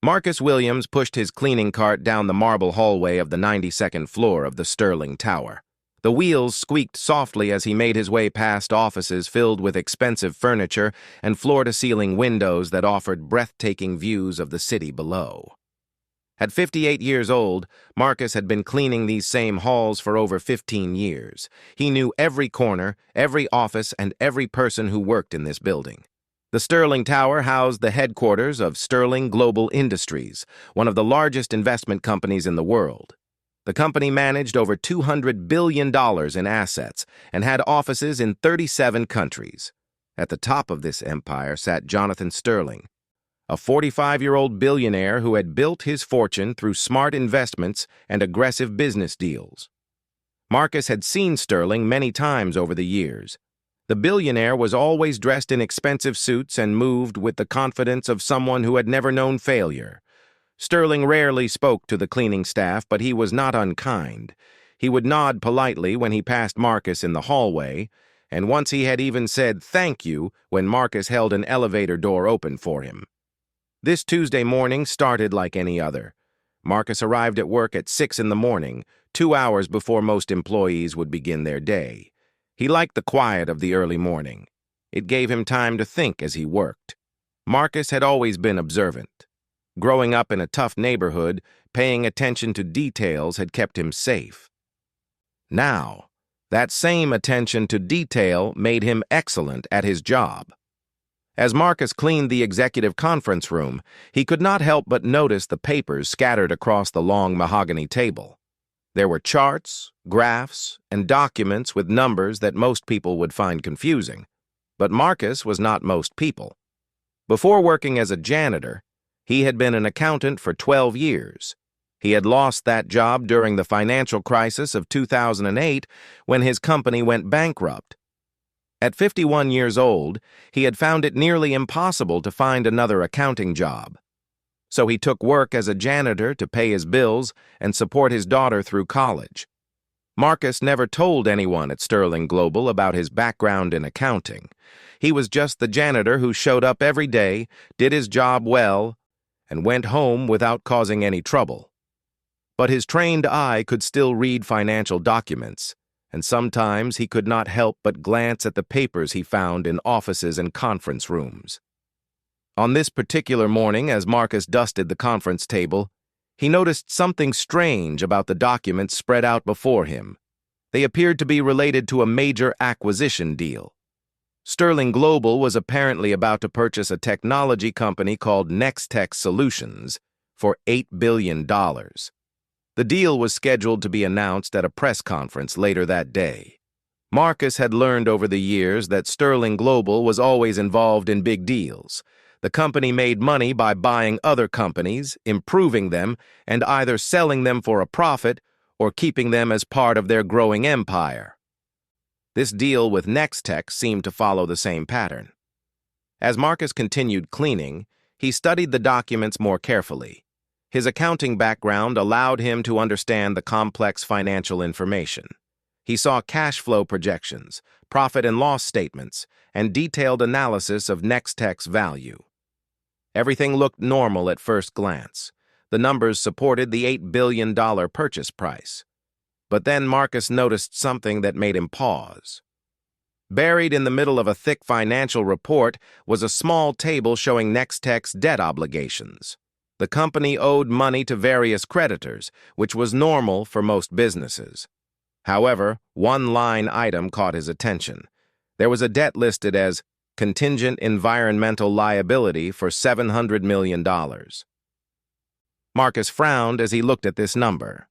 Marcus Williams pushed his cleaning cart down the marble hallway of the 92nd floor of the Sterling Tower. The wheels squeaked softly as he made his way past offices filled with expensive furniture and floor-to-ceiling windows that offered breathtaking views of the city below. At 58 years old, Marcus had been cleaning these same halls for over 15 years. He knew every corner, every office, and every person who worked in this building. The Sterling Tower housed the headquarters of Sterling Global Industries, one of the largest investment companies in the world. The company managed over $200 billion in assets and had offices in 37 countries. At the top of this empire sat Jonathan Sterling, a 45-year-old billionaire who had built his fortune through smart investments and aggressive business deals. Marcus had seen Sterling many times over the years. The billionaire was always dressed in expensive suits and moved with the confidence of someone who had never known failure. Sterling rarely spoke to the cleaning staff, but he was not unkind. He would nod politely when he passed Marcus in the hallway, and once he had even said thank you when Marcus held an elevator door open for him. This Tuesday morning started like any other. Marcus arrived at work at 6 in the morning, 2 hours before most employees would begin their day. He liked the quiet of the early morning. It gave him time to think as he worked. Marcus had always been observant. Growing up in a tough neighborhood, paying attention to details had kept him safe. Now, that same attention to detail made him excellent at his job. As Marcus cleaned the executive conference room, he could not help but notice the papers scattered across the long mahogany table. There were charts, graphs, and documents with numbers that most people would find confusing. But Marcus was not most people. Before working as a janitor, he had been an accountant for 12 years. He had lost that job during the financial crisis of 2008 when his company went bankrupt. At 51 years old, he had found it nearly impossible to find another accounting job. So he took work as a janitor to pay his bills and support his daughter through college. Marcus never told anyone at Sterling Global about his background in accounting. He was just the janitor who showed up every day, did his job well, and went home without causing any trouble. But his trained eye could still read financial documents, and sometimes he could not help but glance at the papers he found in offices and conference rooms. On this particular morning, as Marcus dusted the conference table, he noticed something strange about the documents spread out before him. They appeared to be related to a major acquisition deal. Sterling Global was apparently about to purchase a technology company called Nextech Solutions for $8 billion. The deal was scheduled to be announced at a press conference later that day. Marcus had learned over the years that Sterling Global was always involved in big deals. The company made money by buying other companies, improving them, and either selling them for a profit or keeping them as part of their growing empire. This deal with Nextech seemed to follow the same pattern. As Marcus continued cleaning, he studied the documents more carefully. His accounting background allowed him to understand the complex financial information. He saw cash flow projections, profit and loss statements, and detailed analysis of Nextech's value. Everything looked normal at first glance. The numbers supported the $8 billion purchase price. But then Marcus noticed something that made him pause. Buried in the middle of a thick financial report was a small table showing Nextech's debt obligations. The company owed money to various creditors, which was normal for most businesses. However, one line item caught his attention. There was a debt listed as contingent environmental liability for $700 million. Marcus frowned as he looked at this number.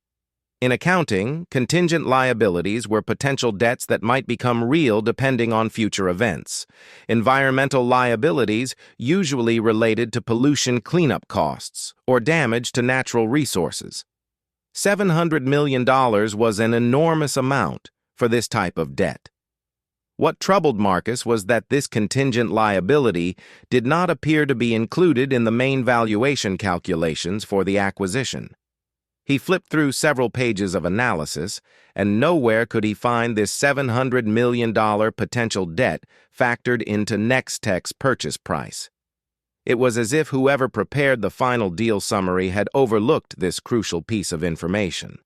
In accounting, contingent liabilities were potential debts that might become real depending on future events. Environmental liabilities usually related to pollution cleanup costs or damage to natural resources. $700 million was an enormous amount for this type of debt. What troubled Marcus was that this contingent liability did not appear to be included in the main valuation calculations for the acquisition. He flipped through several pages of analysis, and nowhere could he find this $700 million potential debt factored into Nextech's purchase price. It was as if whoever prepared the final deal summary had overlooked this crucial piece of information.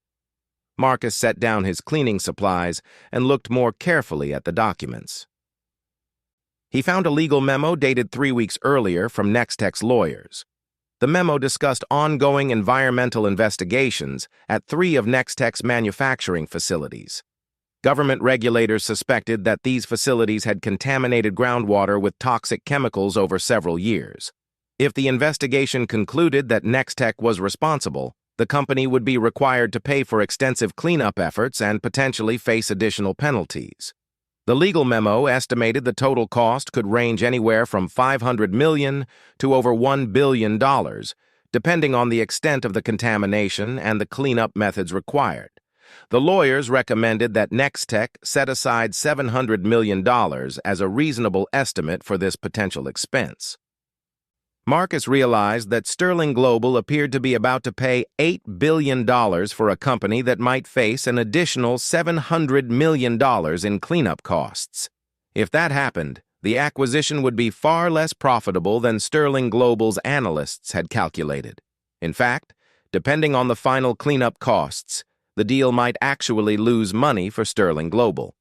Marcus set down his cleaning supplies and looked more carefully at the documents. He found a legal memo dated 3 weeks earlier from Nextech's lawyers. The memo discussed ongoing environmental investigations at 3 of Nextech's manufacturing facilities. Government regulators suspected that these facilities had contaminated groundwater with toxic chemicals over several years. If the investigation concluded that Nextech was responsible, the company would be required to pay for extensive cleanup efforts and potentially face additional penalties. The legal memo estimated the total cost could range anywhere from $500 million to over $1 billion, depending on the extent of the contamination and the cleanup methods required. The lawyers recommended that Nextech set aside $700 million as a reasonable estimate for this potential expense. Marcus realized that Sterling Global appeared to be about to pay $8 billion for a company that might face an additional $700 million in cleanup costs. If that happened, the acquisition would be far less profitable than Sterling Global's analysts had calculated. In fact, depending on the final cleanup costs, the deal might actually lose money for Sterling Global.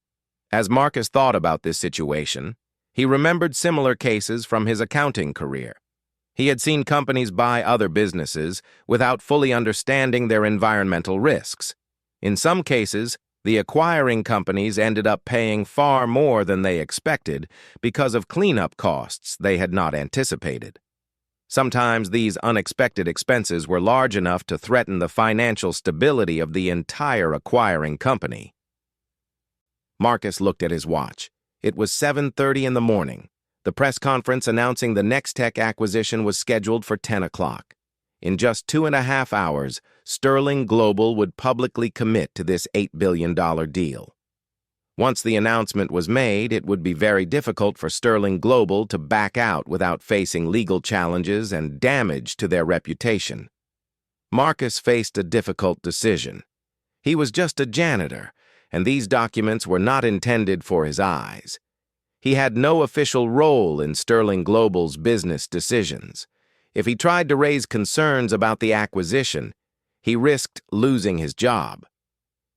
As Marcus thought about this situation, he remembered similar cases from his accounting career. He had seen companies buy other businesses without fully understanding their environmental risks. In some cases, the acquiring companies ended up paying far more than they expected because of cleanup costs they had not anticipated. Sometimes these unexpected expenses were large enough to threaten the financial stability of the entire acquiring company. Marcus looked at his watch. It was 7:30 in the morning. The press conference announcing the Nextech acquisition was scheduled for 10 o'clock. In just 2.5 hours, Sterling Global would publicly commit to this $8 billion deal. Once the announcement was made, it would be very difficult for Sterling Global to back out without facing legal challenges and damage to their reputation. Marcus faced a difficult decision. He was just a janitor, and these documents were not intended for his eyes. He had no official role in Sterling Global's business decisions. If he tried to raise concerns about the acquisition, he risked losing his job.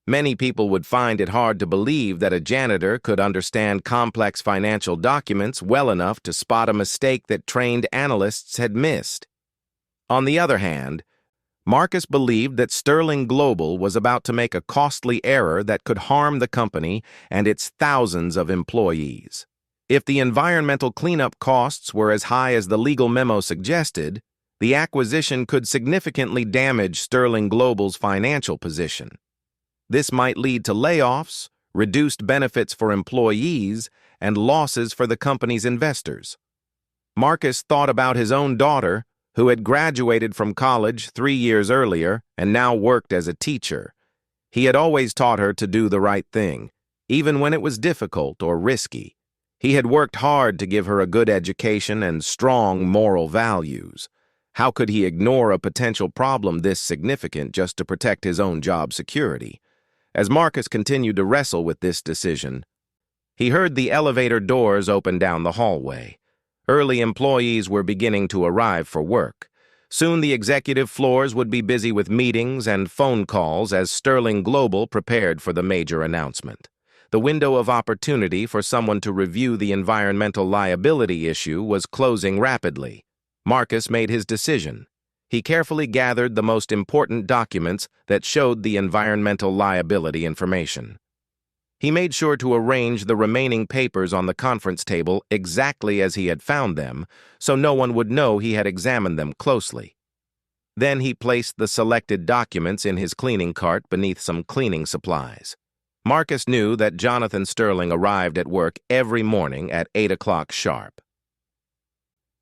Many people would find it hard to believe that a janitor could understand complex financial documents well enough to spot a mistake that trained analysts had missed. On the other hand, Marcus believed that Sterling Global was about to make a costly error that could harm the company and its thousands of employees. If the environmental cleanup costs were as high as the legal memo suggested, the acquisition could significantly damage Sterling Global's financial position. This might lead to layoffs, reduced benefits for employees, and losses for the company's investors. Marcus thought about his own daughter, who had graduated from college 3 years earlier and now worked as a teacher. He had always taught her to do the right thing, even when it was difficult or risky. He had worked hard to give her a good education and strong moral values. How could he ignore a potential problem this significant just to protect his own job security? As Marcus continued to wrestle with this decision, he heard the elevator doors open down the hallway. Early employees were beginning to arrive for work. Soon the executive floors would be busy with meetings and phone calls as Sterling Global prepared for the major announcement. The window of opportunity for someone to review the environmental liability issue was closing rapidly. Marcus made his decision. He carefully gathered the most important documents that showed the environmental liability information. He made sure to arrange the remaining papers on the conference table exactly as he had found them, so no one would know he had examined them closely. Then he placed the selected documents in his cleaning cart beneath some cleaning supplies. Marcus knew that Jonathan Sterling arrived at work every morning at 8 o'clock sharp.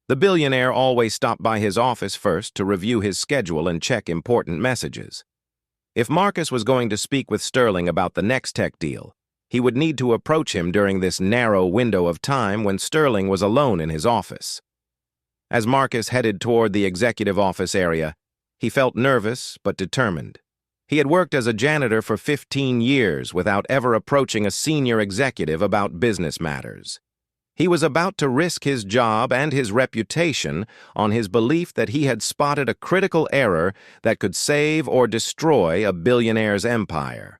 The billionaire always stopped by his office first to review his schedule and check important messages. If Marcus was going to speak with Sterling about the Nextech deal, he would need to approach him during this narrow window of time when Sterling was alone in his office. As Marcus headed toward the executive office area, he felt nervous but determined. He had worked as a janitor for 15 years without ever approaching a senior executive about business matters. He was about to risk his job and his reputation on his belief that he had spotted a critical error that could save or destroy a billionaire's empire.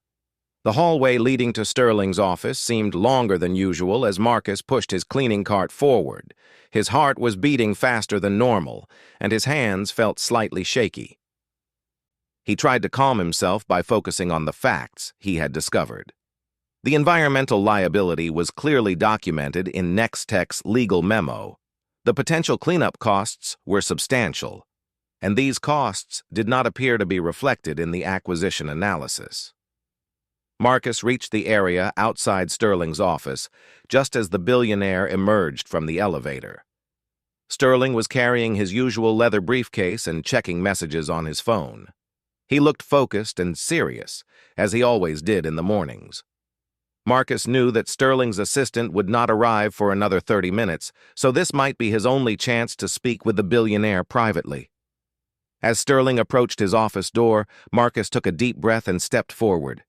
The hallway leading to Sterling's office seemed longer than usual as Marcus pushed his cleaning cart forward. His heart was beating faster than normal, and his hands felt slightly shaky. He tried to calm himself by focusing on the facts he had discovered. The environmental liability was clearly documented in Nextech's legal memo. The potential cleanup costs were substantial, and these costs did not appear to be reflected in the acquisition analysis. Marcus reached the area outside Sterling's office just as the billionaire emerged from the elevator. Sterling was carrying his usual leather briefcase and checking messages on his phone. He looked focused and serious, as he always did in the mornings. Marcus knew that Sterling's assistant would not arrive for another 30 minutes, so this might be his only chance to speak with the billionaire privately. As Sterling approached his office door, Marcus took a deep breath and stepped forward.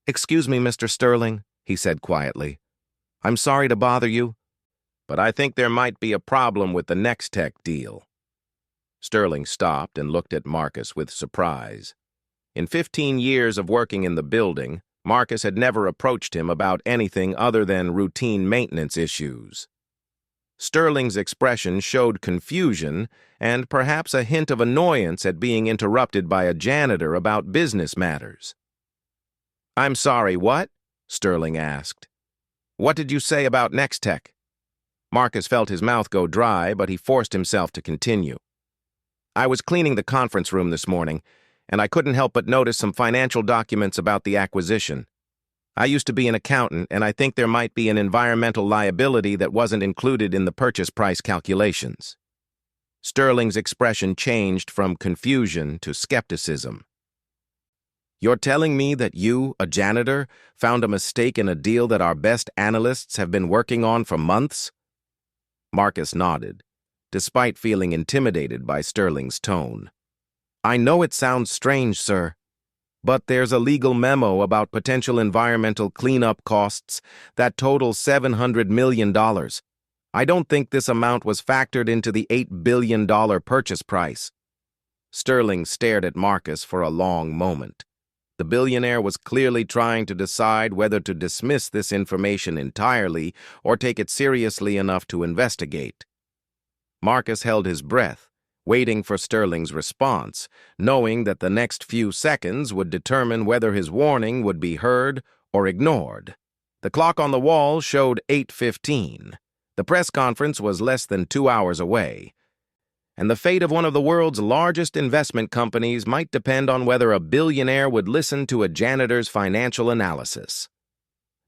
"Excuse me, Mr. Sterling," he said quietly. "I'm sorry to bother you, but I think there might be a problem with the Nextech deal." Sterling stopped and looked at Marcus with surprise. In 15 years of working in the building, Marcus had never approached him about anything other than routine maintenance issues. Sterling's expression showed confusion and perhaps a hint of annoyance at being interrupted by a janitor about business matters. "I'm sorry, what?" Sterling asked. "What did you say about Nextech?" Marcus felt his mouth go dry, but he forced himself to continue. "I was cleaning the conference room this morning, and I couldn't help but notice some financial documents about the acquisition. I used to be an accountant, and I think there might be an environmental liability that wasn't included in the purchase price calculations." Sterling's expression changed from confusion to skepticism. "You're telling me that you, a janitor, found a mistake in a deal that our best analysts have been working on for months?" Marcus nodded, despite feeling intimidated by Sterling's tone. "I know it sounds strange, sir, but there's a legal memo about potential environmental cleanup costs that total $700 million. I don't think this amount was factored into the $8 billion purchase price." Sterling stared at Marcus for a long moment. The billionaire was clearly trying to decide whether to dismiss this information entirely or take it seriously enough to investigate. Marcus held his breath, waiting for Sterling's response, knowing that the next few seconds would determine whether his warning would be heard or ignored. The clock on the wall showed 8:15. The press conference was less than 2 hours away, and the fate of one of the world's largest investment companies might depend on whether a billionaire would listen to a janitor's financial analysis.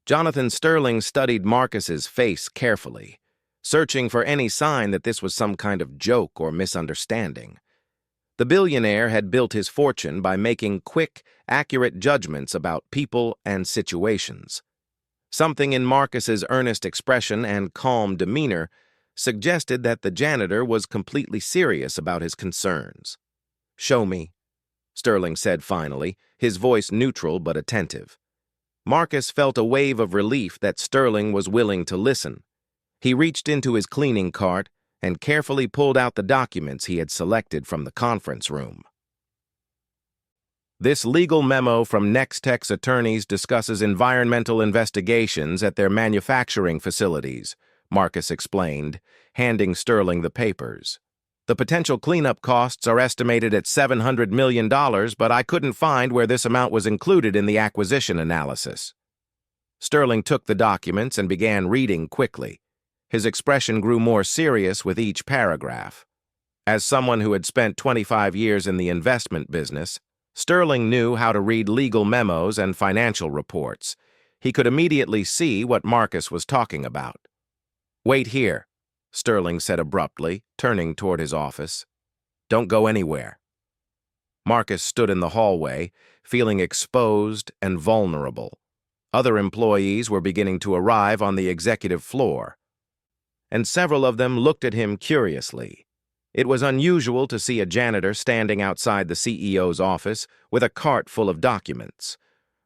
Jonathan Sterling studied Marcus's face carefully, searching for any sign that this was some kind of joke or misunderstanding. The billionaire had built his fortune by making quick, accurate judgments about people and situations. Something in Marcus's earnest expression and calm demeanor suggested that the janitor was completely serious about his concerns. "Show me," Sterling said finally, his voice neutral but attentive. Marcus felt a wave of relief that Sterling was willing to listen. He reached into his cleaning cart and carefully pulled out the documents he had selected from the conference room. "This legal memo from Nextech's attorneys discusses environmental investigations at their manufacturing facilities," Marcus explained, handing Sterling the papers. "The potential cleanup costs are estimated at $700 million, but I couldn't find where this amount was included in the acquisition analysis." Sterling took the documents and began reading quickly. His expression grew more serious with each paragraph. As someone who had spent 25 years in the investment business, Sterling knew how to read legal memos and financial reports. He could immediately see what Marcus was talking about. "Wait here," Sterling said abruptly, turning toward his office. "Don't go anywhere." Marcus stood in the hallway, feeling exposed and vulnerable. Other employees were beginning to arrive on the executive floor, and several of them looked at him curiously. It was unusual to see a janitor standing outside the CEO's office with a cart full of documents.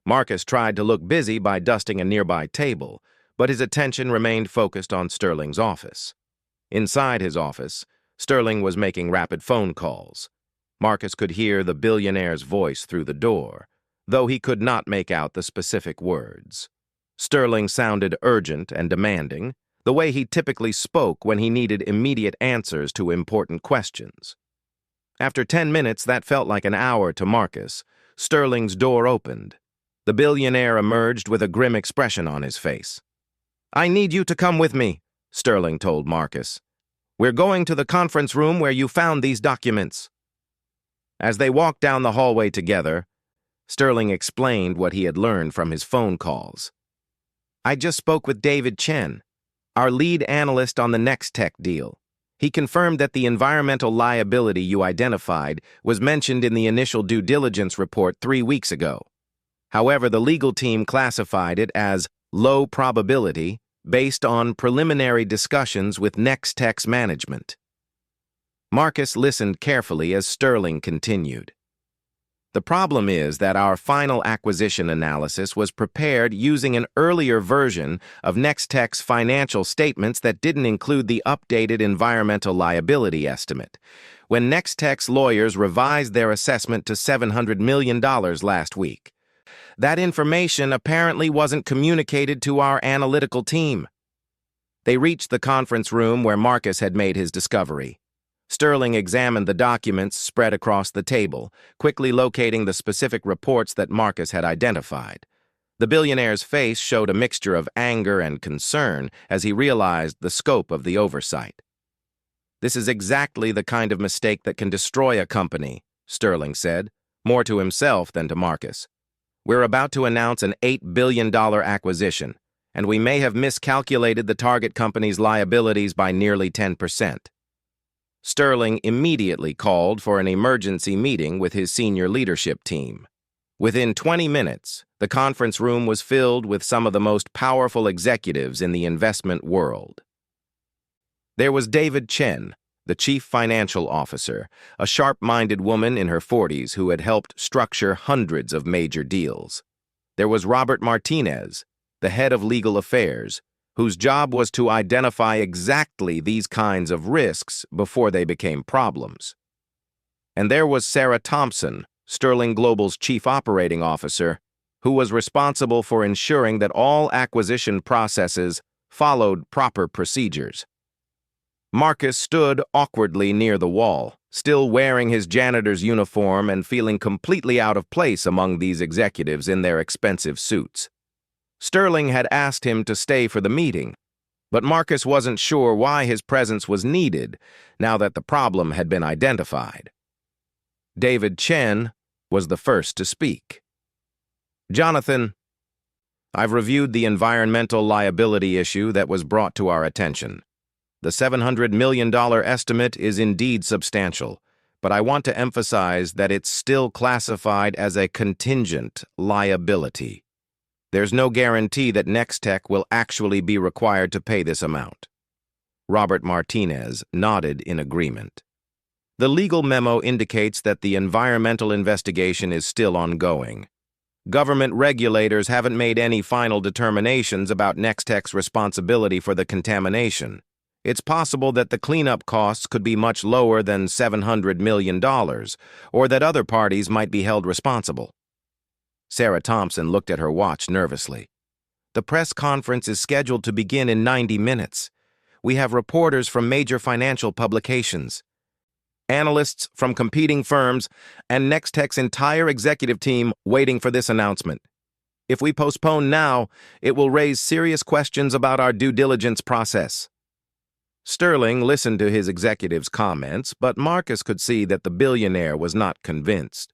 Marcus tried to look busy by dusting a nearby table, but his attention remained focused on Sterling's office. Inside his office, Sterling was making rapid phone calls. Marcus could hear the billionaire's voice through the door, though he could not make out the specific words. Sterling sounded urgent and demanding, the way he typically spoke when he needed immediate answers to important questions. After 10 minutes that felt like an hour to Marcus, Sterling's door opened. The billionaire emerged with a grim expression on his face. "I need you to come with me," Sterling told Marcus. "We're going to the conference room where you found these documents." As they walked down the hallway together, Sterling explained what he had learned from his phone calls. "I just spoke with David Chen, our lead analyst on the Nextech deal. He confirmed that the environmental liability you identified was mentioned in the initial due diligence report 3 weeks ago. However, the legal team classified it as low probability based on preliminary discussions with Nextech's management." Marcus listened carefully as Sterling continued. "The problem is that our final acquisition analysis was prepared using an earlier version of Nextech's financial statements that didn't include the updated environmental liability estimate. When Nextech's lawyers revised their assessment to $700 million last week, that information apparently wasn't communicated to our analytical team." They reached the conference room where Marcus had made his discovery. Sterling examined the documents spread across the table, quickly locating the specific reports that Marcus had identified. The billionaire's face showed a mixture of anger and concern as he realized the scope of the oversight. "This is exactly the kind of mistake that can destroy a company," Sterling said, more to himself than to Marcus. "We're about to announce an $8 billion acquisition, and we may have miscalculated the target company's liabilities by nearly 10%. Sterling immediately called for an emergency meeting with his senior leadership team. Within 20 minutes, the conference room was filled with some of the most powerful executives in the investment world. There was David Chen, the chief financial officer, a sharp-minded woman in her 40s who had helped structure hundreds of major deals. There was Robert Martinez, the head of legal affairs, whose job was to identify exactly these kinds of risks before they became problems. And there was Sarah Thompson, Sterling Global's chief operating officer, who was responsible for ensuring that all acquisition processes followed proper procedures. Marcus stood awkwardly near the wall, still wearing his janitor's uniform and feeling completely out of place among these executives in their expensive suits. Sterling had asked him to stay for the meeting, but Marcus wasn't sure why his presence was needed now that the problem had been identified. David Chen was the first to speak. "Jonathan, I've reviewed the environmental liability issue that was brought to our attention. The $700 million estimate is indeed substantial, but I want to emphasize that it's still classified as a contingent liability. There's no guarantee that Nextech will actually be required to pay this amount." Robert Martinez nodded in agreement. "The legal memo indicates that the environmental investigation is still ongoing. Government regulators haven't made any final determinations about Nextech's responsibility for the contamination. It's possible that the cleanup costs could be much lower than $700 million, or that other parties might be held responsible." Sarah Thompson looked at her watch nervously. "The press conference is scheduled to begin in 90 minutes. We have reporters from major financial publications, analysts from competing firms, and Nextech's entire executive team waiting for this announcement. If we postpone now, it will raise serious questions about our due diligence process." Sterling listened to his executive's comments, but Marcus could see that the billionaire was not convinced.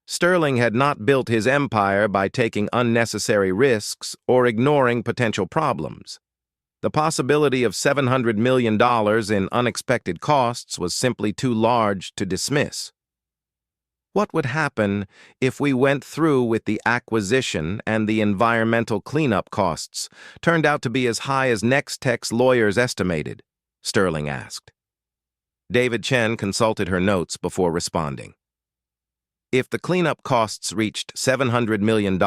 Sterling had not built his empire by taking unnecessary risks or ignoring potential problems. The possibility of $700 million in unexpected costs was simply too large to dismiss. What would happen if we went through with the acquisition and the environmental cleanup costs turned out to be as high as Nextech's lawyers estimated? Sterling asked. David Chen consulted her notes before responding. "If the cleanup costs reached $700 million,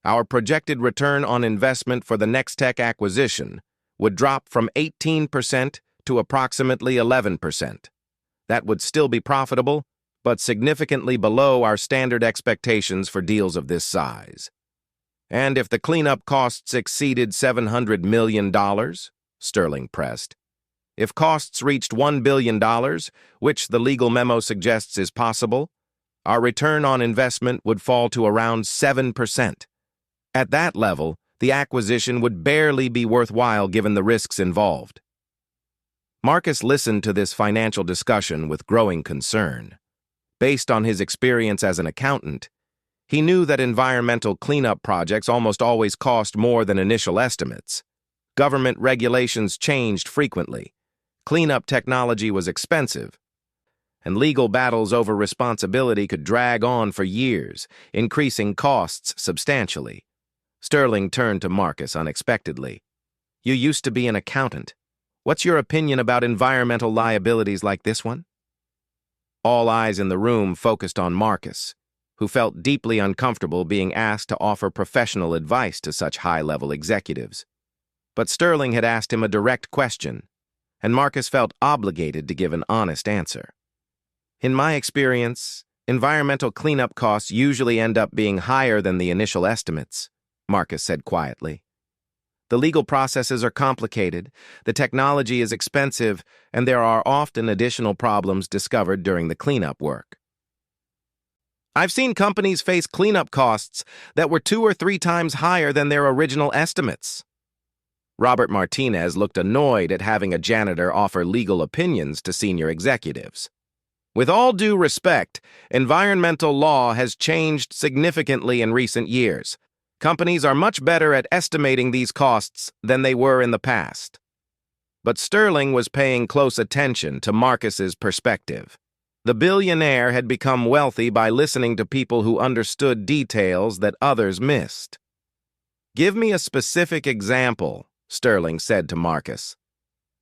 Our projected return on investment for the Nextech acquisition would drop from 18% to approximately 11%. That would still be profitable, but significantly below our standard expectations for deals of this size. And if the cleanup costs exceeded $700 million, Sterling pressed. If costs reached $1 billion, which the legal memo suggests is possible, our return on investment would fall to around 7%. At that level, the acquisition would barely be worthwhile given the risks involved. Marcus listened to this financial discussion with growing concern. Based on his experience as an accountant, he knew that environmental cleanup projects almost always cost more than initial estimates. Government regulations changed frequently. Cleanup technology was expensive, and legal battles over responsibility could drag on for years, increasing costs substantially. Sterling turned to Marcus unexpectedly. "You used to be an accountant. What's your opinion about environmental liabilities like this one?" All eyes in the room focused on Marcus, who felt deeply uncomfortable being asked to offer professional advice to such high-level executives. But Sterling had asked him a direct question, and Marcus felt obligated to give an honest answer. "In my experience, environmental cleanup costs usually end up being higher than the initial estimates," Marcus said quietly. "The legal processes are complicated, the technology is expensive, and there are often additional problems discovered during the cleanup work. I've seen companies face cleanup costs that were 2 or 3 times higher than their original estimates." Robert Martinez looked annoyed at having a janitor offer legal opinions to senior executives. "With all due respect, environmental law has changed significantly in recent years. Companies are much better at estimating these costs than they were in the past." But Sterling was paying close attention to Marcus's perspective. The billionaire had become wealthy by listening to people who understood details that others missed. "Give me a specific example," Sterling said to Marcus.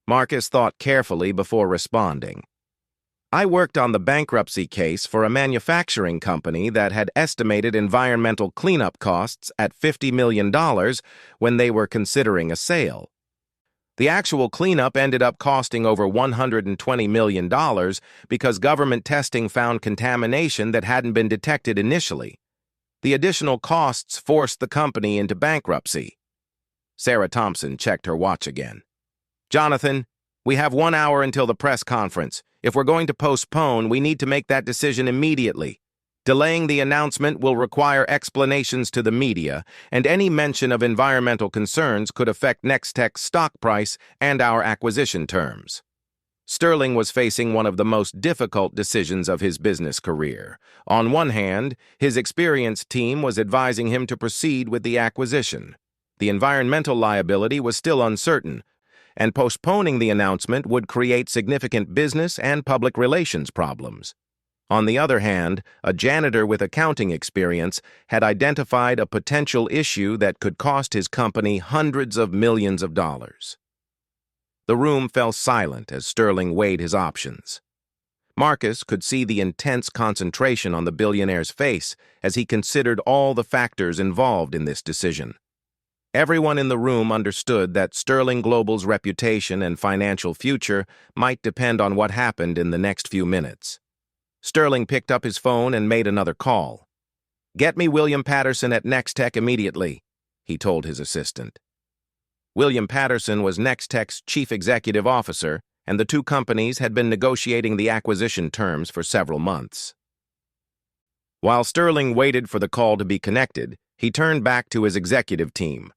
Marcus thought carefully before responding. "I worked on the bankruptcy case for a manufacturing company that had estimated environmental cleanup costs at $50 million when they were considering a sale. The actual cleanup ended up costing over $120 million because government testing found contamination that hadn't been detected initially. The additional costs forced the company into bankruptcy." Sarah Thompson checked her watch again. "Jonathan, we have 1 hour until the press conference. If we're going to postpone, we need to make that decision immediately. Delaying the announcement will require explanations to the media, and any mention of environmental concerns could affect Nextech's stock price and our acquisition terms." Sterling was facing one of the most difficult decisions of his business career. On one hand, his experienced team was advising him to proceed with the acquisition. The environmental liability was still uncertain, and postponing the announcement would create significant business and public relations problems. On the other hand, a janitor with accounting experience had identified a potential issue that could cost his company hundreds of millions of dollars. The room fell silent as Sterling weighed his options. Marcus could see the intense concentration on the billionaire's face as he considered all the factors involved in this decision. Everyone in the room understood that Sterling Global's reputation and financial future might depend on what happened in the next few minutes. Sterling picked up his phone and made another call. "Get me William Patterson at Nextech immediately," he told his assistant. William Patterson was Nextech's chief executive officer, and the two companies had been negotiating the acquisition terms for several months. While Sterling waited for the call to be connected, he turned back to his executive team.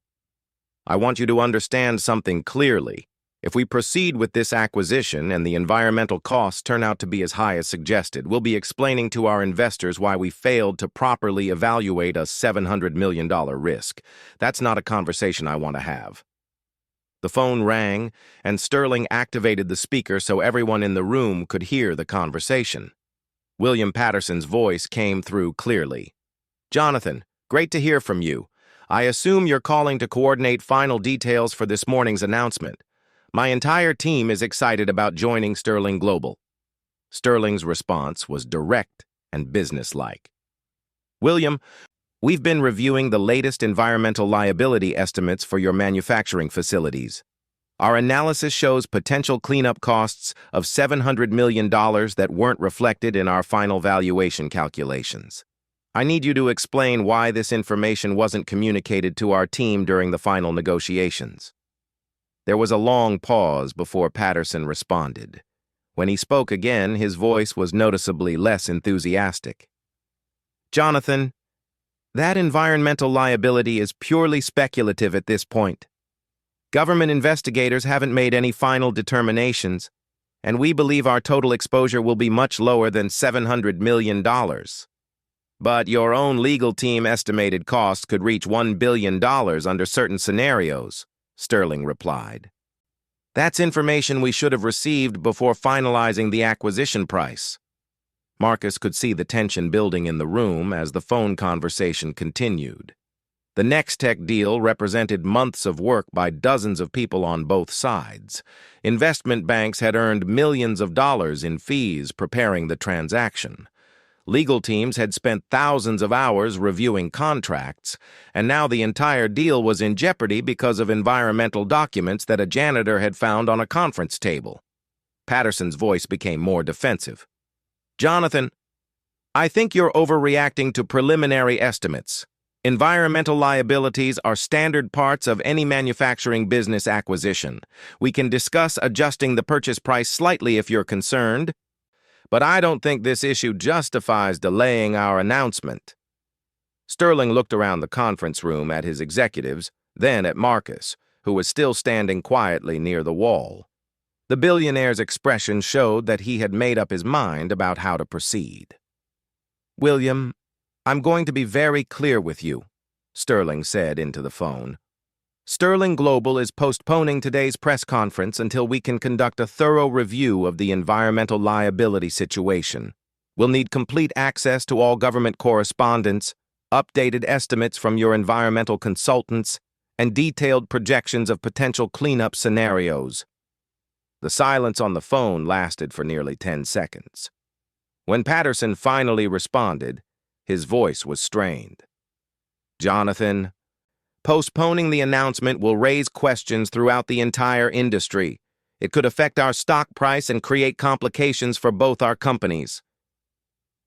"I want you to understand something clearly. If we proceed with this acquisition and the environmental costs turn out to be as high as suggested, we'll be explaining to our investors why we failed to properly evaluate a $700 million risk. That's not a conversation I want to have." The phone rang, and Sterling activated the speaker so everyone in the room could hear the conversation. William Patterson's voice came through clearly. "Jonathan, great to hear from you. I assume you're calling to coordinate final details for this morning's announcement. My entire team is excited about joining Sterling Global." Sterling's response was direct and businesslike. "William, We've been reviewing the latest environmental liability estimates for your manufacturing facilities. Our analysis shows potential cleanup costs of $700 million that weren't reflected in our final valuation calculations. I need you to explain why this information wasn't communicated to our team during the final negotiations. There was a long pause before Patterson responded. When he spoke again, his voice was noticeably less enthusiastic. Jonathan, that environmental liability is purely speculative at this point. Government investigators haven't made any final determinations, and we believe our total exposure will be much lower than $700 million. But your own legal team estimated costs could reach $1 billion under certain scenarios, Sterling replied. That's information we should have received before finalizing the acquisition price. Marcus could see the tension building in the room as the phone conversation continued. The Nextech deal represented months of work by dozens of people on both sides. Investment banks had earned millions of dollars in fees preparing the transaction. Legal teams had spent thousands of hours reviewing contracts, and now the entire deal was in jeopardy because of environmental documents that a janitor had found on a conference table. Patterson's voice became more defensive. Jonathan, I think you're overreacting to preliminary estimates. Environmental liabilities are standard parts of any manufacturing business acquisition. We can discuss adjusting the purchase price slightly if you're concerned, but I don't think this issue justifies delaying our announcement. Sterling looked around the conference room at his executives, then at Marcus, who was still standing quietly near the wall. The billionaire's expression showed that he had made up his mind about how to proceed. William, I'm going to be very clear with you, Sterling said into the phone. Sterling Global is postponing today's press conference until we can conduct a thorough review of the environmental liability situation. We'll need complete access to all government correspondence, updated estimates from your environmental consultants, and detailed projections of potential cleanup scenarios. The silence on the phone lasted for nearly 10 seconds. When Patterson finally responded, his voice was strained. Jonathan, postponing the announcement will raise questions throughout the entire industry. It could affect our stock price and create complications for both our companies.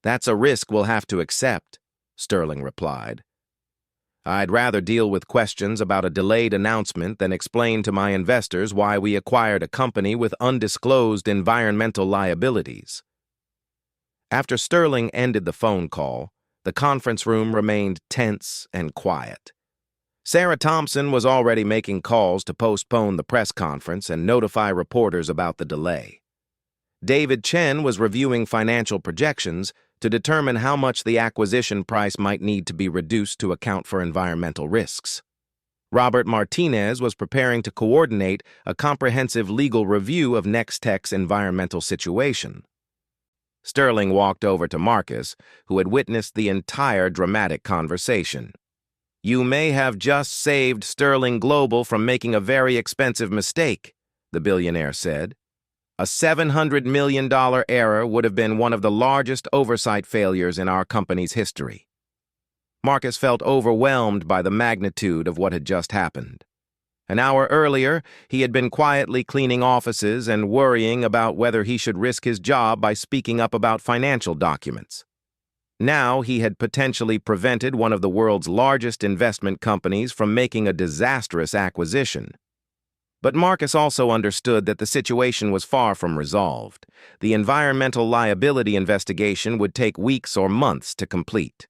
That's a risk we'll have to accept, Sterling replied. I'd rather deal with questions about a delayed announcement than explain to my investors why we acquired a company with undisclosed environmental liabilities. After Sterling ended the phone call, the conference room remained tense and quiet. Sarah Thompson was already making calls to postpone the press conference and notify reporters about the delay. David Chen was reviewing financial projections to determine how much the acquisition price might need to be reduced to account for environmental risks. Robert Martinez was preparing to coordinate a comprehensive legal review of Nextech's environmental situation. Sterling walked over to Marcus, who had witnessed the entire dramatic conversation. You may have just saved Sterling Global from making a very expensive mistake, the billionaire said. A $700 million error would have been one of the largest oversight failures in our company's history. Marcus felt overwhelmed by the magnitude of what had just happened. An hour earlier, he had been quietly cleaning offices and worrying about whether he should risk his job by speaking up about financial documents. Now he had potentially prevented one of the world's largest investment companies from making a disastrous acquisition. But Marcus also understood that the situation was far from resolved. The environmental liability investigation would take weeks or months to complete.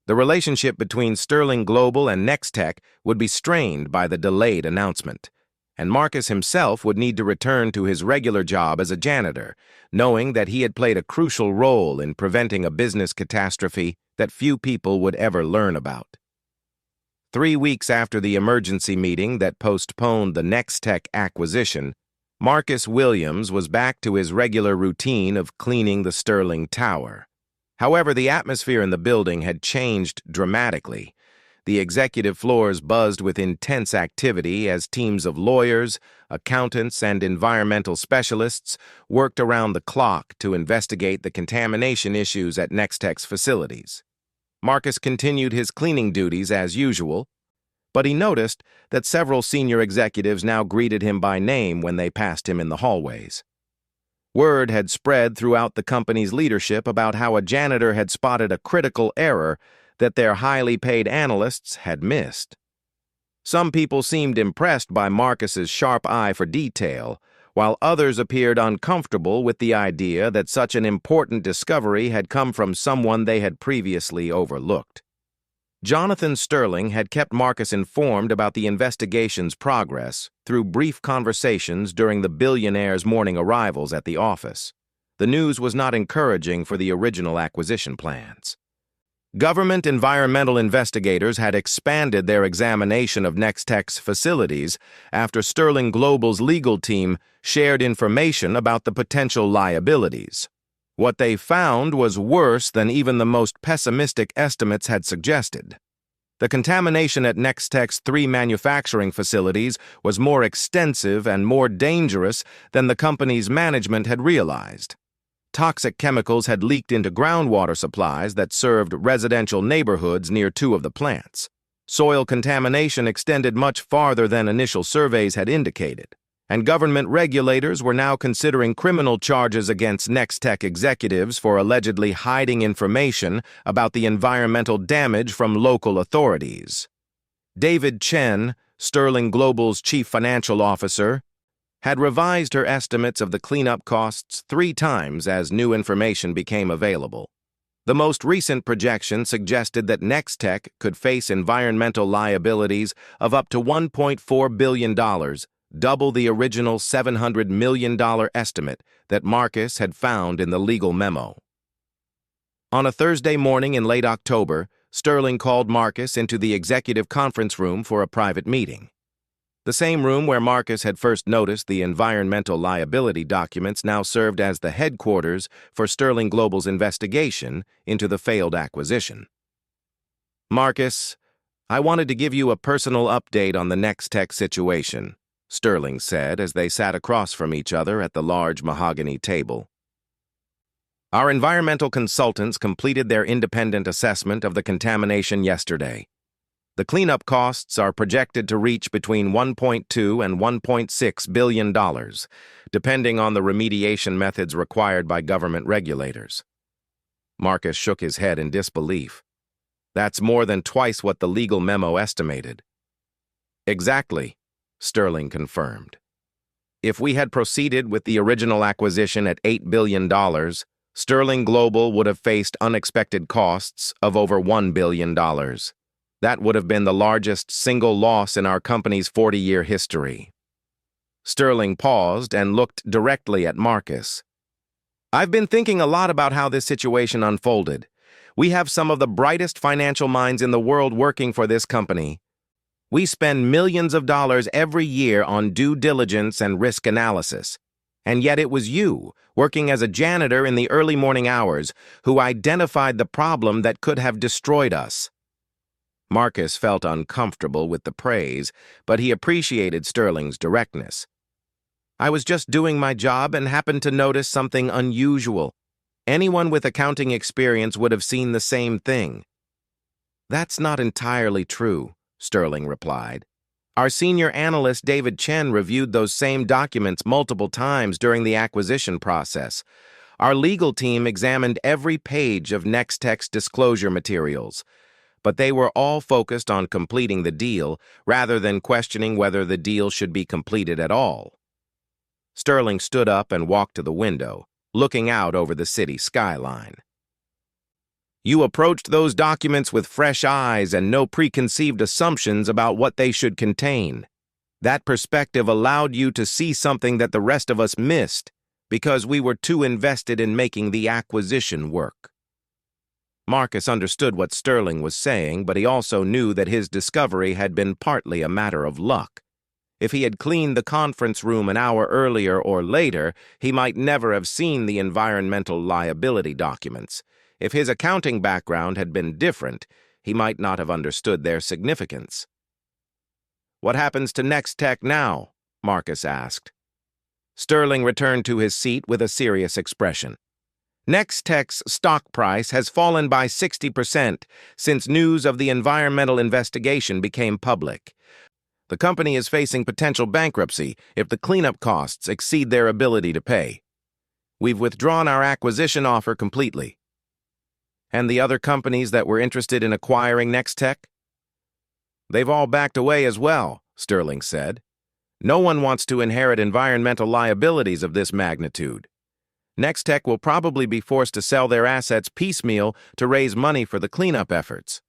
The relationship between Sterling Global and Nextech would be strained by the delayed announcement, and Marcus himself would need to return to his regular job as a janitor, knowing that he had played a crucial role in preventing a business catastrophe that few people would ever learn about. 3 weeks after the emergency meeting that postponed the Nextech acquisition, Marcus Williams was back to his regular routine of cleaning the Sterling Tower. However, the atmosphere in the building had changed dramatically. The executive floors buzzed with intense activity as teams of lawyers, accountants, and environmental specialists worked around the clock to investigate the contamination issues at Nextech's facilities. Marcus continued his cleaning duties as usual, but he noticed that several senior executives now greeted him by name when they passed him in the hallways. Word had spread throughout the company's leadership about how a janitor had spotted a critical error that their highly paid analysts had missed. Some people seemed impressed by Marcus's sharp eye for detail, while others appeared uncomfortable with the idea that such an important discovery had come from someone they had previously overlooked. Jonathan Sterling had kept Marcus informed about the investigation's progress through brief conversations during the Billionaire's morning arrivals at the office. The news was not encouraging for the original acquisition plans. Government environmental investigators had expanded their examination of Nextech's facilities after Sterling Global's legal team shared information about the potential liabilities. What they found was worse than even the most pessimistic estimates had suggested. The contamination at Nextech's 3 manufacturing facilities was more extensive and more dangerous than the company's management had realized. Toxic chemicals had leaked into groundwater supplies that served residential neighborhoods near 2 of the plants. Soil contamination extended much farther than initial surveys had indicated, and government regulators were now considering criminal charges against Nextech executives for allegedly hiding information about the environmental damage from local authorities. David Chen, Sterling Global's chief financial officer, had revised her estimates of the cleanup costs 3 times as new information became available. The most recent projection suggested that Nextech could face environmental liabilities of up to $1.4 billion, double the original $700 million estimate that Marcus had found in the legal memo. On a Thursday morning in late October, Sterling called Marcus into the executive conference room for a private meeting. The same room where Marcus had first noticed the environmental liability documents now served as the headquarters for Sterling Global's investigation into the failed acquisition. "Marcus, I wanted to give you a personal update on the Nextech situation," Sterling said as they sat across from each other at the large mahogany table. "Our environmental consultants completed their independent assessment of the contamination yesterday. The cleanup costs are projected to reach between $1.2 and $1.6 billion, depending on the remediation methods required by government regulators." Marcus shook his head in disbelief. "That's more than twice what the legal memo estimated." "Exactly," Sterling confirmed. "If we had proceeded with the original acquisition at $8 billion, Sterling Global would have faced unexpected costs of over $1 billion. That would have been the largest single loss in our company's 40-year history." Sterling paused and looked directly at Marcus. "I've been thinking a lot about how this situation unfolded. We have some of the brightest financial minds in the world working for this company. We spend millions of dollars every year on due diligence and risk analysis. And yet it was you, working as a janitor in the early morning hours, who identified the problem that could have destroyed us." Marcus felt uncomfortable with the praise, but he appreciated Sterling's directness. "I was just doing my job and happened to notice something unusual. Anyone with accounting experience would have seen the same thing." "That's not entirely true," Sterling replied. "Our senior analyst David Chen reviewed those same documents multiple times during the acquisition process. Our legal team examined every page of Nextech's disclosure materials, but they were all focused on completing the deal rather than questioning whether the deal should be completed at all." Sterling stood up and walked to the window, looking out over the city skyline. "You approached those documents with fresh eyes and no preconceived assumptions about what they should contain. That perspective allowed you to see something that the rest of us missed because we were too invested in making the acquisition work." Marcus understood what Sterling was saying, but he also knew that his discovery had been partly a matter of luck. If he had cleaned the conference room an hour earlier or later, he might never have seen the environmental liability documents. If his accounting background had been different, he might not have understood their significance. "What happens to Nextech now?" Marcus asked. Sterling returned to his seat with a serious expression. Nextech's stock price has fallen by 60% since news of the environmental investigation became public. The company is facing potential bankruptcy if the cleanup costs exceed their ability to pay. We've withdrawn our acquisition offer completely. And the other companies that were interested in acquiring Nextech? They've all backed away as well, Sterling said. No one wants to inherit environmental liabilities of this magnitude. Nextech will probably be forced to sell their assets piecemeal to raise money for the cleanup efforts.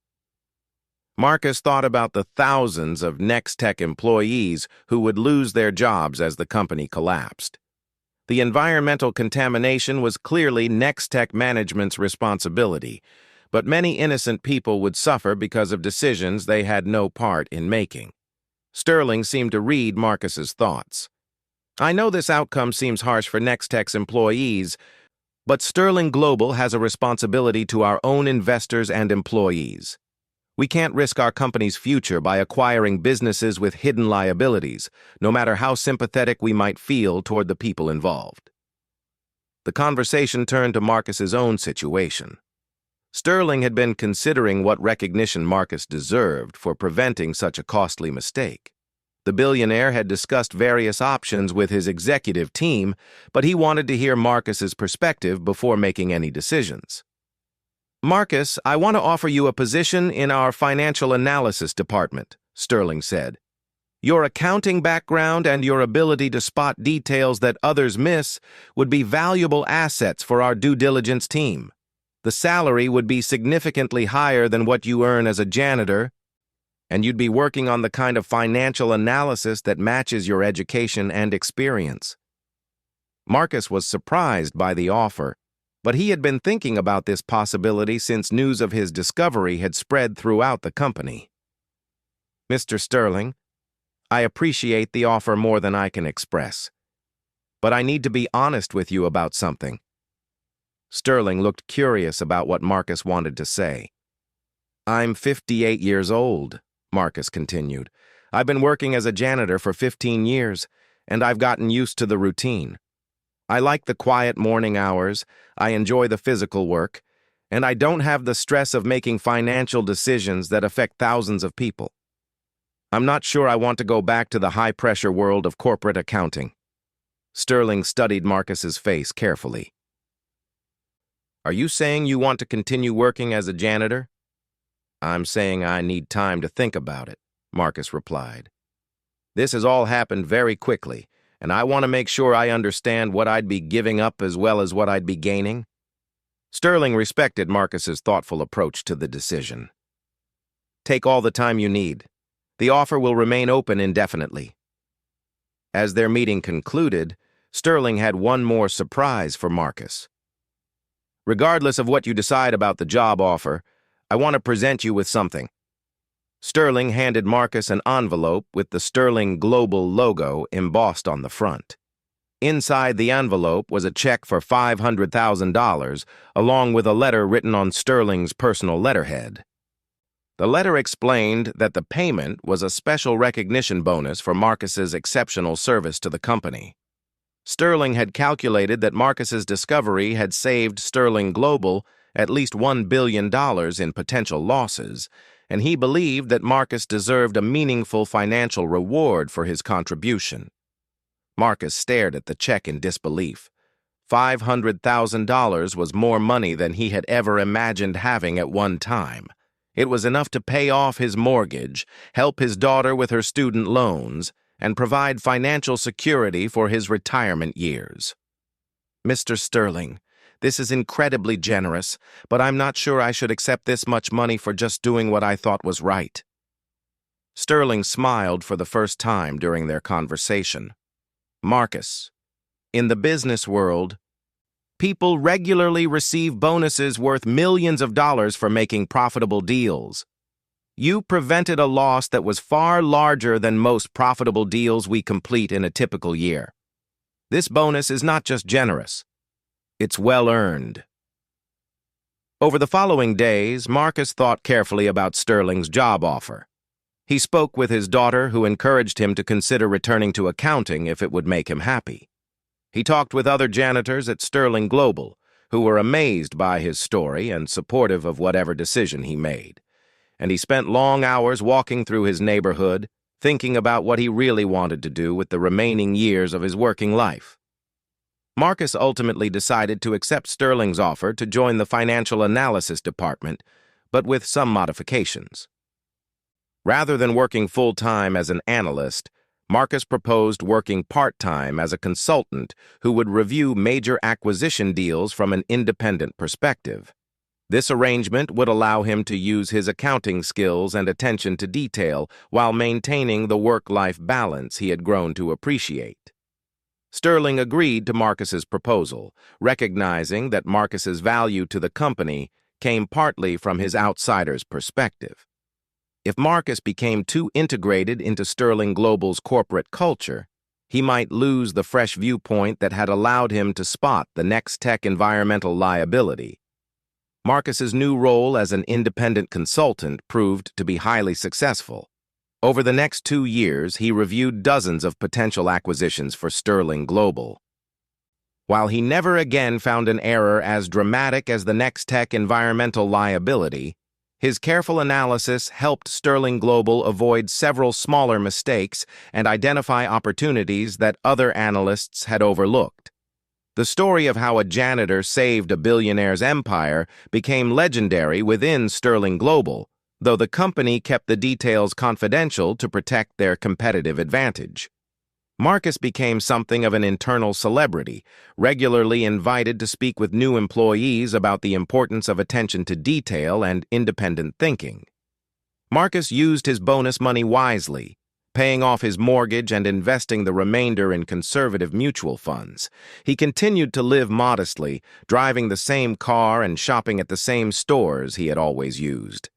Marcus thought about the thousands of Nextech employees who would lose their jobs as the company collapsed. The environmental contamination was clearly Nextech management's responsibility, but many innocent people would suffer because of decisions they had no part in making. Sterling seemed to read Marcus's thoughts. I know this outcome seems harsh for Nextech's employees, but Sterling Global has a responsibility to our own investors and employees. We can't risk our company's future by acquiring businesses with hidden liabilities, no matter how sympathetic we might feel toward the people involved. The conversation turned to Marcus's own situation. Sterling had been considering what recognition Marcus deserved for preventing such a costly mistake. The billionaire had discussed various options with his executive team, but he wanted to hear Marcus's perspective before making any decisions. Marcus, I want to offer you a position in our financial analysis department, Sterling said. Your accounting background and your ability to spot details that others miss would be valuable assets for our due diligence team. The salary would be significantly higher than what you earn as a janitor, and you'd be working on the kind of financial analysis that matches your education and experience. Marcus was surprised by the offer, but he had been thinking about this possibility since news of his discovery had spread throughout the company. Mr. Sterling, I appreciate the offer more than I can express, but I need to be honest with you about something. Sterling looked curious about what Marcus wanted to say. I'm 58 years old, Marcus continued. I've been working as a janitor for 15 years, and I've gotten used to the routine. I like the quiet morning hours, I enjoy the physical work, and I don't have the stress of making financial decisions that affect thousands of people. I'm not sure I want to go back to the high-pressure world of corporate accounting. Sterling studied Marcus's face carefully. Are you saying you want to continue working as a janitor? I'm saying I need time to think about it, Marcus replied. This has all happened very quickly, and I want to make sure I understand what I'd be giving up as well as what I'd be gaining. Sterling respected Marcus's thoughtful approach to the decision. Take all the time you need. The offer will remain open indefinitely. As their meeting concluded, Sterling had one more surprise for Marcus. Regardless of what you decide about the job offer, I want to present you with something. Sterling handed Marcus an envelope with the Sterling Global logo embossed on the front. Inside the envelope was a check for $500,000, along with a letter written on Sterling's personal letterhead. The letter explained that the payment was a special recognition bonus for Marcus's exceptional service to the company. Sterling had calculated that Marcus's discovery had saved Sterling Global at least $1 billion in potential losses, and he believed that Marcus deserved a meaningful financial reward for his contribution. Marcus stared at the check in disbelief. $500,000 was more money than he had ever imagined having at one time. It was enough to pay off his mortgage, help his daughter with her student loans, and provide financial security for his retirement years. Mr. Sterling, this is incredibly generous, but I'm not sure I should accept this much money for just doing what I thought was right. Sterling smiled for the first time during their conversation. Marcus, in the business world, people regularly receive bonuses worth millions of dollars for making profitable deals. You prevented a loss that was far larger than most profitable deals we complete in a typical year. This bonus is not just generous. It's well-earned. Over the following days, Marcus thought carefully about Sterling's job offer. He spoke with his daughter, who encouraged him to consider returning to accounting if it would make him happy. He talked with other janitors at Sterling Global, who were amazed by his story and supportive of whatever decision he made. And he spent long hours walking through his neighborhood, thinking about what he really wanted to do with the remaining years of his working life. Marcus ultimately decided to accept Sterling's offer to join the financial analysis department, but with some modifications. Rather than working full-time as an analyst, Marcus proposed working part-time as a consultant who would review major acquisition deals from an independent perspective. This arrangement would allow him to use his accounting skills and attention to detail while maintaining the work-life balance he had grown to appreciate. Sterling agreed to Marcus's proposal, recognizing that Marcus's value to the company came partly from his outsider's perspective. If Marcus became too integrated into Sterling Global's corporate culture, he might lose the fresh viewpoint that had allowed him to spot the next tech environmental liability. Marcus's new role as an independent consultant proved to be highly successful. Over the next 2 years, he reviewed dozens of potential acquisitions for Sterling Global. While he never again found an error as dramatic as the next tech environmental liability, his careful analysis helped Sterling Global avoid several smaller mistakes and identify opportunities that other analysts had overlooked. The story of how a janitor saved a billionaire's empire became legendary within Sterling Global, though the company kept the details confidential to protect their competitive advantage. Marcus became something of an internal celebrity, regularly invited to speak with new employees about the importance of attention to detail and independent thinking. Marcus used his bonus money wisely, paying off his mortgage and investing the remainder in conservative mutual funds. He continued to live modestly, driving the same car and shopping at the same stores he had always used.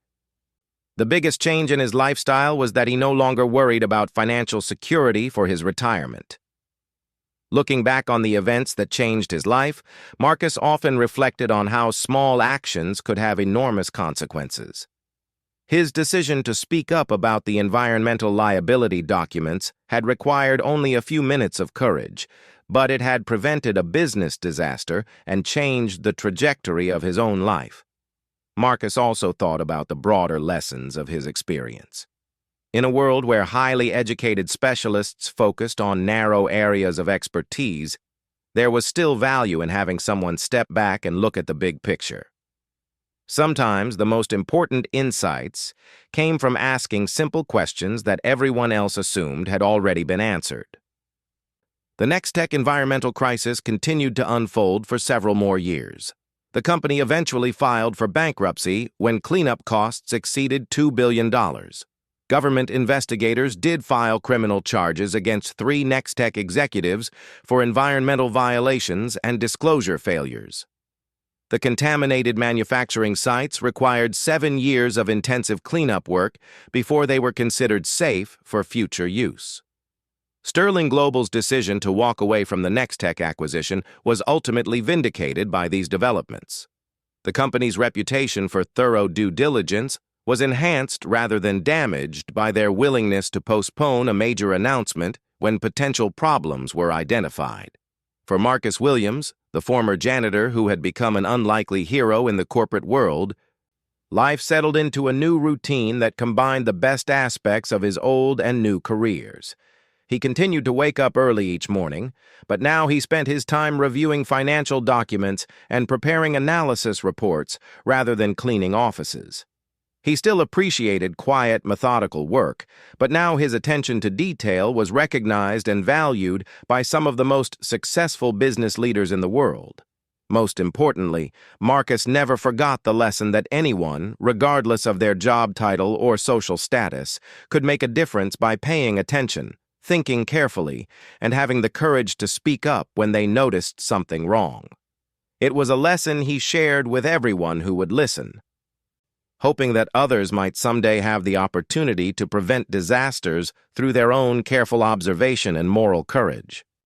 The biggest change in his lifestyle was that he no longer worried about financial security for his retirement. Looking back on the events that changed his life, Marcus often reflected on how small actions could have enormous consequences. His decision to speak up about the environmental liability documents had required only a few minutes of courage, but it had prevented a business disaster and changed the trajectory of his own life. Marcus also thought about the broader lessons of his experience. In a world where highly educated specialists focused on narrow areas of expertise, there was still value in having someone step back and look at the big picture. Sometimes the most important insights came from asking simple questions that everyone else assumed had already been answered. The next tech environmental crisis continued to unfold for several more years. The company eventually filed for bankruptcy when cleanup costs exceeded $2 billion. Government investigators did file criminal charges against 3 Nextech executives for environmental violations and disclosure failures. The contaminated manufacturing sites required 7 years of intensive cleanup work before they were considered safe for future use. Sterling Global's decision to walk away from the Nextech acquisition was ultimately vindicated by these developments. The company's reputation for thorough due diligence was enhanced rather than damaged by their willingness to postpone a major announcement when potential problems were identified. For Marcus Williams, the former janitor who had become an unlikely hero in the corporate world, life settled into a new routine that combined the best aspects of his old and new careers. He continued to wake up early each morning, but now he spent his time reviewing financial documents and preparing analysis reports rather than cleaning offices. He still appreciated quiet, methodical work, but now his attention to detail was recognized and valued by some of the most successful business leaders in the world. Most importantly, Marcus never forgot the lesson that anyone, regardless of their job title or social status, could make a difference by paying attention, thinking carefully, and having the courage to speak up when they noticed something wrong. It was a lesson he shared with everyone who would listen, hoping that others might someday have the opportunity to prevent disasters through their own careful observation and moral courage.